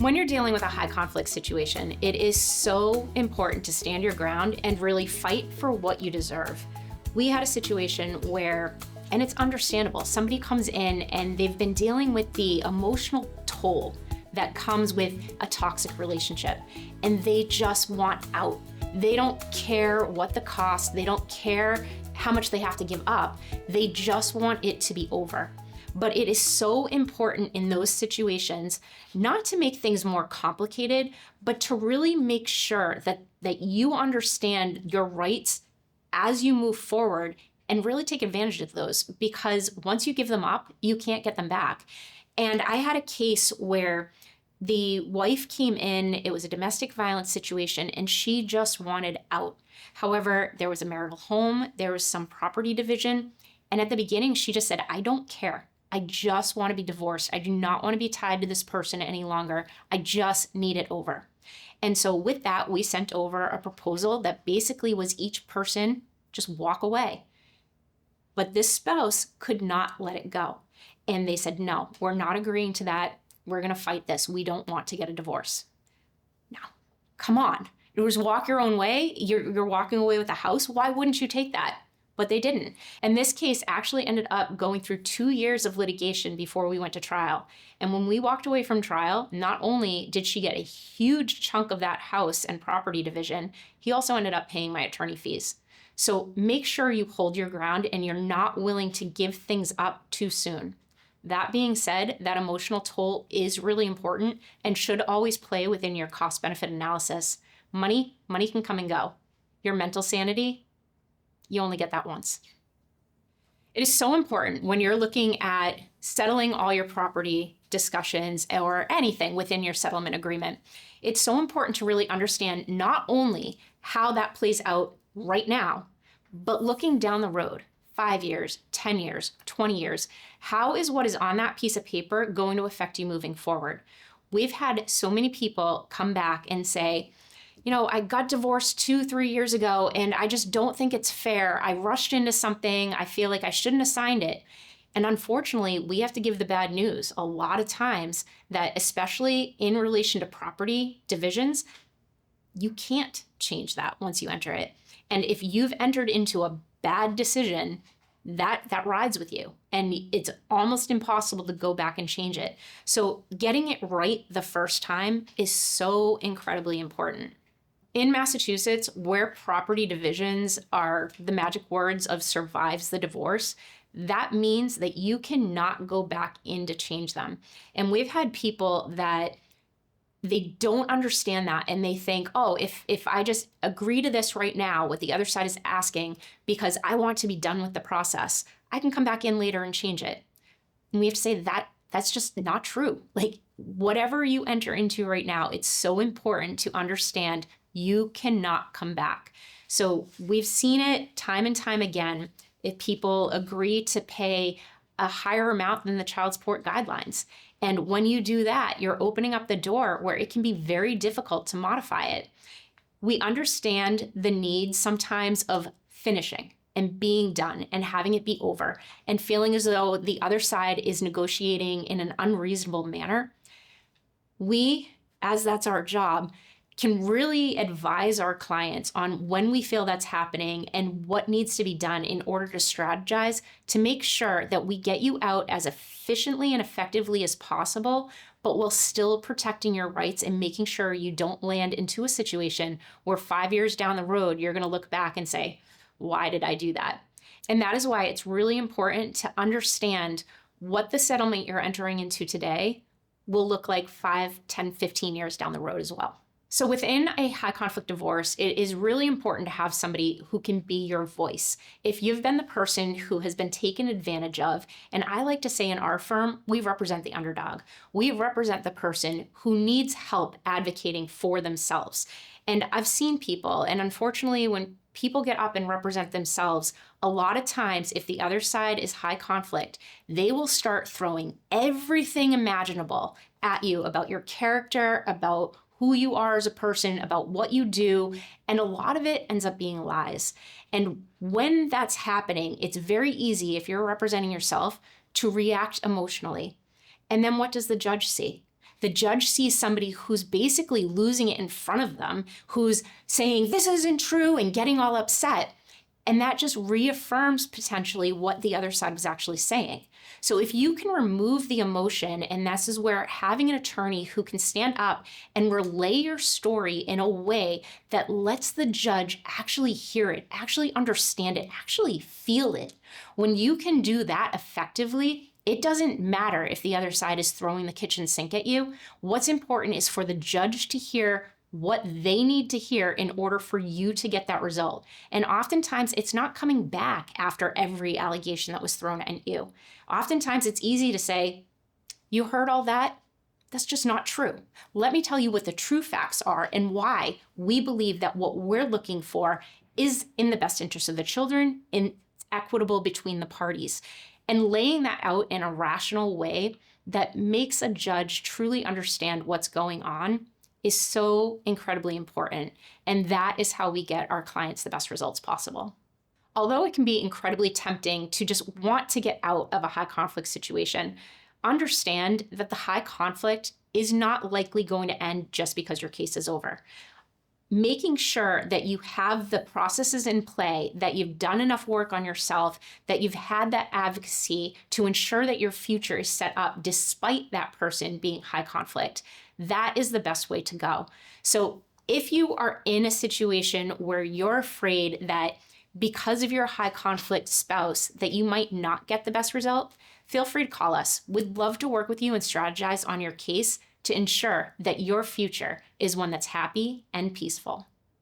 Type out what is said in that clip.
When you're dealing with a high conflict situation, it is so important to stand your ground and really fight for what you deserve. We had a situation where, and it's understandable, somebody comes in and they've been dealing with the emotional toll that comes with a toxic relationship, and they just want out. They don't care what the cost, they don't care how much they have to give up, they just want it to be over. But it is so important in those situations not to make things more complicated, but to really make sure that you understand your rights as you move forward and really take advantage of those, because once you give them up, you can't get them back. And I had a case where the wife came in, it was a domestic violence situation, and she just wanted out. However, there was a marital home, there was some property division, and at the beginning she just said, I don't care. I just want to be divorced. I do not want to be tied to this person any longer. I just need it over. And so with that, we sent over a proposal that basically was each person just walk away. But this spouse could not let it go. And they said, no, we're not agreeing to that. We're going to fight this. We don't want to get a divorce. Now, come on. It was walk your own way. You're walking away with a house. Why wouldn't you take that? But they didn't. And this case actually ended up going through 2 years of litigation before we went to trial. And when we walked away from trial, not only did she get a huge chunk of that house and property division, he also ended up paying my attorney fees. So make sure you hold your ground and you're not willing to give things up too soon. That being said, that emotional toll is really important and should always play within your cost-benefit analysis. Money can come and go. Your mental sanity, you only get that once. It is so important when you're looking at settling all your property discussions or anything within your settlement agreement. It's so important to really understand not only how that plays out right now, but looking down the road, 5 years, 10 years, 20 years, how is what is on that piece of paper going to affect you moving forward? We've had so many people come back and say, I got divorced 2-3 years ago and I just don't think it's fair. I rushed into something. I feel like I shouldn't have signed it. And unfortunately, we have to give the bad news a lot of times that, especially in relation to property divisions, you can't change that once you enter it. And if you've entered into a bad decision, that rides with you. And it's almost impossible to go back and change it. So getting it right the first time is so incredibly important. In Massachusetts, where property divisions are the magic words of survives the divorce, that means that you cannot go back in to change them. And we've had people that they don't understand that, and they think, oh, if I just agree to this right now, what the other side is asking, because I want to be done with the process, I can come back in later and change it. And we have to say that's just not true. Like, whatever you enter into right now, it's so important to understand you cannot come back. So we've seen it time and time again. If people agree to pay a higher amount than the child support guidelines, and when you do that, you're opening up the door where it can be very difficult to modify it. We understand the need sometimes of finishing and being done and having it be over and feeling as though the other side is negotiating in an unreasonable manner. We, as that's our job, can really advise our clients on when we feel that's happening and what needs to be done in order to strategize to make sure that we get you out as efficiently and effectively as possible, but while still protecting your rights and making sure you don't land into a situation where 5 years down the road, you're going to look back and say, why did I do that? And that is why it's really important to understand what the settlement you're entering into today will look like 5, 10, 15 years down the road as well. So within a high conflict divorce, it is really important to have somebody who can be your voice. If you've been the person who has been taken advantage of, and I like to say in our firm, we represent the underdog. We represent the person who needs help advocating for themselves. And I've seen people, and unfortunately, when people get up and represent themselves, a lot of times, if the other side is high conflict, they will start throwing everything imaginable at you about your character, about who you are as a person, about what you do, and a lot of it ends up being lies. And when that's happening, it's very easy, if you're representing yourself, to react emotionally. And then what does the judge see? The judge sees somebody who's basically losing it in front of them, who's saying, this isn't true, and getting all upset. And that just reaffirms potentially what the other side was actually saying. So if you can remove the emotion, and this is where having an attorney who can stand up and relay your story in a way that lets the judge actually hear it, actually understand it, actually feel it. When you can do that effectively, it doesn't matter if the other side is throwing the kitchen sink at you. What's important is for the judge to hear what they need to hear in order for you to get that result. And oftentimes it's not coming back after every allegation that was thrown at you. Oftentimes it's easy to say, you heard all that? That's just not true. Let me tell you what the true facts are and why we believe that what we're looking for is in the best interest of the children and equitable between the parties. And laying that out in a rational way that makes a judge truly understand what's going on is so incredibly important. And that is how we get our clients the best results possible. Although it can be incredibly tempting to just want to get out of a high conflict situation, understand that the high conflict is not likely going to end just because your case is over. Making sure that you have the processes in play, that you've done enough work on yourself, that you've had that advocacy to ensure that your future is set up despite that person being high conflict, that is the best way to go. So if you are in a situation where you're afraid that because of your high conflict spouse that you might not get the best result, feel free to call us. We'd love to work with you and strategize on your case to ensure that your future is one that's happy and peaceful.